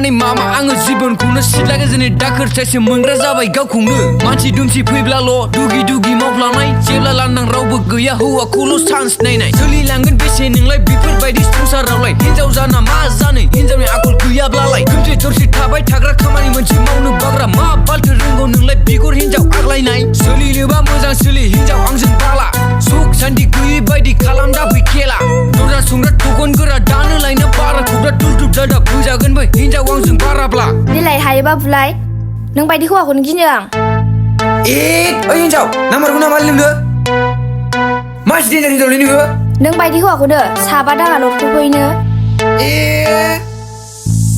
लानानै मामा आङो जिबनखौनो सिथला गोजोनै दाखोर थाइसे मोनग्रा जाबाय गावखौनो मानसि दुमसि फैब्लाल' दुगि दुगि मावफ्लानाय जेब्ला लांदां रावबो गैया हौवाखौल' चान्स नायनाय सोलिलांगोन बेसे नोंलाय बेफोरबायदि संसारावलाय हिनजाव जाना मा जानो हिनजावनि आखल गैयाब्लालाय खोमसि दरसि थाबाय थाग्रा खामानि मोनसे मावनो बाग्रा मा बालथो रोंगौ नोंलाय बिगुर हिनजाव आग्लायनाय सोलिनोबा मोजां सोलि हिनजाव आंजों बाला सुख सान्ति गैयै बायदि खालाम दा फै खेला दरजा संग्रा थखन गोरा दानो लायनो बारा खुब्रा दुलदुब दादाब बुंजागोन बै हिनजाव आंजों बाराब्ला देलाय हायोबा बुलाय नों बायदि हौवाखौनो गिनो आं ओइ हिनजाव नाम्बारखौ नामा लोंनो मानसि देन्जार हिनजावलै नोङो नों बायदि हौवाखौनो साबा दाङा ल'फैनो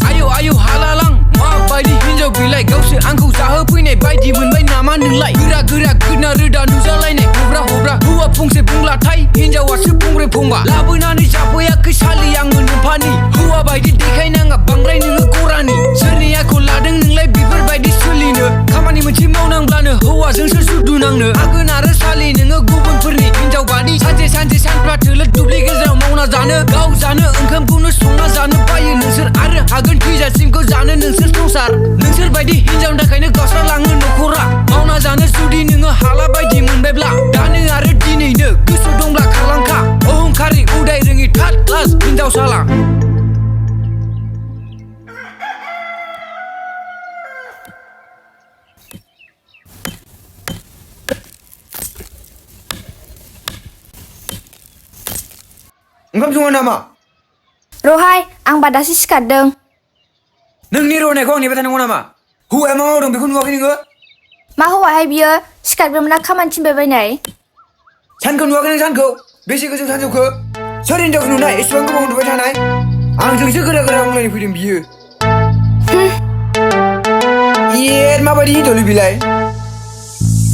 आयौ आयौ हालालां माबायदि हिनजाव बिलाय गावसो आंखौ जाहोफैनाय बायदि मोनबाय नामा नोंलाय गोरा गोरा गोदना रोदा नुजालायनाय हब्रा हब्रा हौवा फंसे बुंलाथाय हिनजावासो फंब्रै फंबा लाबोनानै जाफैयाखै सालि आङो नोम्फानि हौवा बायदि देखायनाङा बांद्राय नोङो गरानि सोरनि आखौ लादों नोंलाय बेफोरबायदि सोलिनो खामानि मोनसे मावनांब्लानो हौवाजोंसो सुदु नांनो हागोन आरो सालि नोङो गुबुनफोरनि हिनजाव बादि सानसे सानसे सानफ्रा थोलो दुब्लि गेजेराव मावना जानो गाव जानो ओंखामखौनो संना जानो बायो नोंसोर आरो हागोन थैजासिमखौ जानो नोंसोर संसार नोंसोर बायदि हिनजावनि थाखायनो गावस्रालाङो न'खरा मावना जानो जुदि नोङो हाला बायदि मोनबायब्ला दानो आरो दिनैनो गोसो दंब्ला खारलांखा अहंखारि उदाय रोङि थार्ड क्लास हिनजावसाला ओंखाम सङा नामा रहाय आंबा दासो सिखारदों नोंनि रनायखौ आं नेबाय थानांगौ नामा हौवाया मा मावदों बेखौ नुवाखै नोङो मा हौवाहाय बियो सिखारग्रोमोना खामानि थिनबाय बायनाय सानखौ नुवाखै नों सानखौ बेसे गोजौ सानजौखो सोर हिनजावखौ नुनाय एसेबां गोबाव उन्दुबाय थानाय आंजोंसो गोरा गोरा बुंलायनो फैदों बियो माबायदि हिनजावलै बिलाय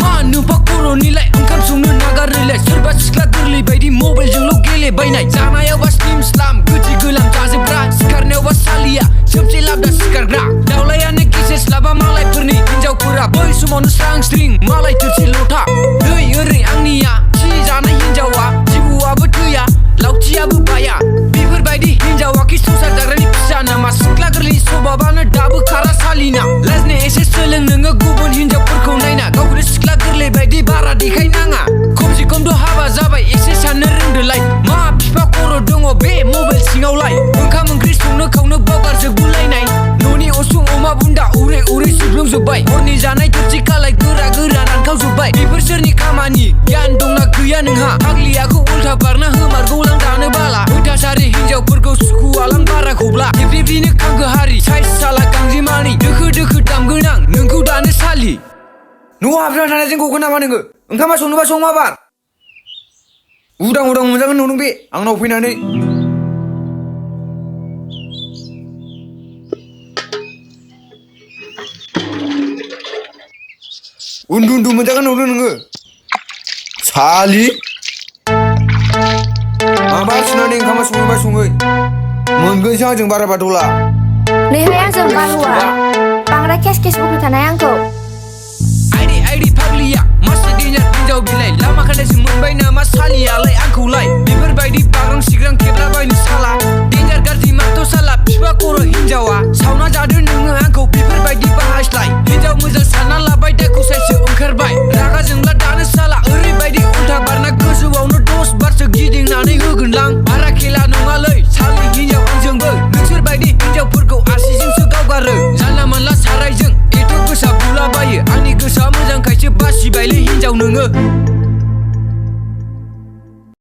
मा नुबा खर'निलाय ओंखाम संनो नागारोलाय सोरबा सिख्ला गोरलै बायदि मबाइलजोंल' गेलेबायनाय जानायावबा स्लिम स्लाम गोथि गोलाम जाजोबग्रा सिखारनायावबा सालिया सोबसे लाबदा सिखारग्रा दावलायानो गेसेस्लाबा मालायफोरनि हिनजावफोरा बै समावनो स्रां स्रिं मालाय थोरसि लथा नै ओरै आंनिया थि जानाय हिनजावा जिबौआबो थैया लावथियाबो बाया बेफोरबायदि हिनजावाखि संसार जाग्रानि फिसा नामा सिख्ला गोरलैनि सबाबानो दाबो खारा सालिना लाजनो एसे सोलों नोङो गुबुन हिनजावफोरखौ नायना गावखौनो सिख्ला गोरलै बायदि बारा देखायनाङा खमसे खमथ' हाबा जाबाय एसे साननो रोंदोलाय मा बिफा खर' दङ बे मबाइल सिङावलाय ओंखाम ओंख्रि संनो खावनो बावगारजोबगुलायनाय न'नि असुं अमा बुन्दा उरै उरै सुफ्लुंजोब्बाय हरनि जानाय थोरसि खालाय गोरा गोरा रानखावजोब्बाय बेफोर सोरनि खामानि गियान दंना गैया नोंहा फाग्लियाखौ उल्था बारना होमारगौलां दानो बाला अयथासारि हिनजावफोरखौ सुखुवालां बाराखौब्ला देब्रेब्रिनो खांगो हारि साइज साला गांजेमानि दोखो दोखो दामगोनां नोंखौ दानो सालि न'आव हाबनानै थानायजों गगोन नामा नोङो ओंखामा संनोबा संमा बार उदां उदां मोनजागोन नों बे आंनाव फैनानै उन्दु उन्दु मोनजागोन नंदों नोङो सालि माबा सुनानै ओंखामा सङोबा सङै मोनगोनसो आंजों बाराबा दला नैहाय आंजों बारहुआ बांद्राय केस केस बुंबाय थानाय आंखौ आइडि फाग्लिया मासे देन्जार हिनजाव बिलाय लामा खान्दायसो मोनबाय नामा सालियालाय आंखौलाय बेफोरबायदि बाग्रां सिग्रां खेबलाबायनो साला देन्जार गाज्रि माथो साला बिफा खर' हिनजावा सावना जादो नोङो आंखौ बेफोरबायदि बाहायस्लाय हिनजाव मोजां सानना लाबाय दा खसायसो ओंखारबाय रागा जोंला दानो साला ओरैबायदि उल्था बारना गोजौआवनो 10 बारसो गिदिंनानै होगोनलां बारा खेला नङालै सालि हिनजाव आंजोंबो नोंसोरबायदि हिनजावफोरखौ आसिजोंसो गावगारो जानला मोनला सारायजों एथ' गोसा बुलाबायो आंनि गोसोआ मोजांखायसो बासिबायलै हिनजाव नोङो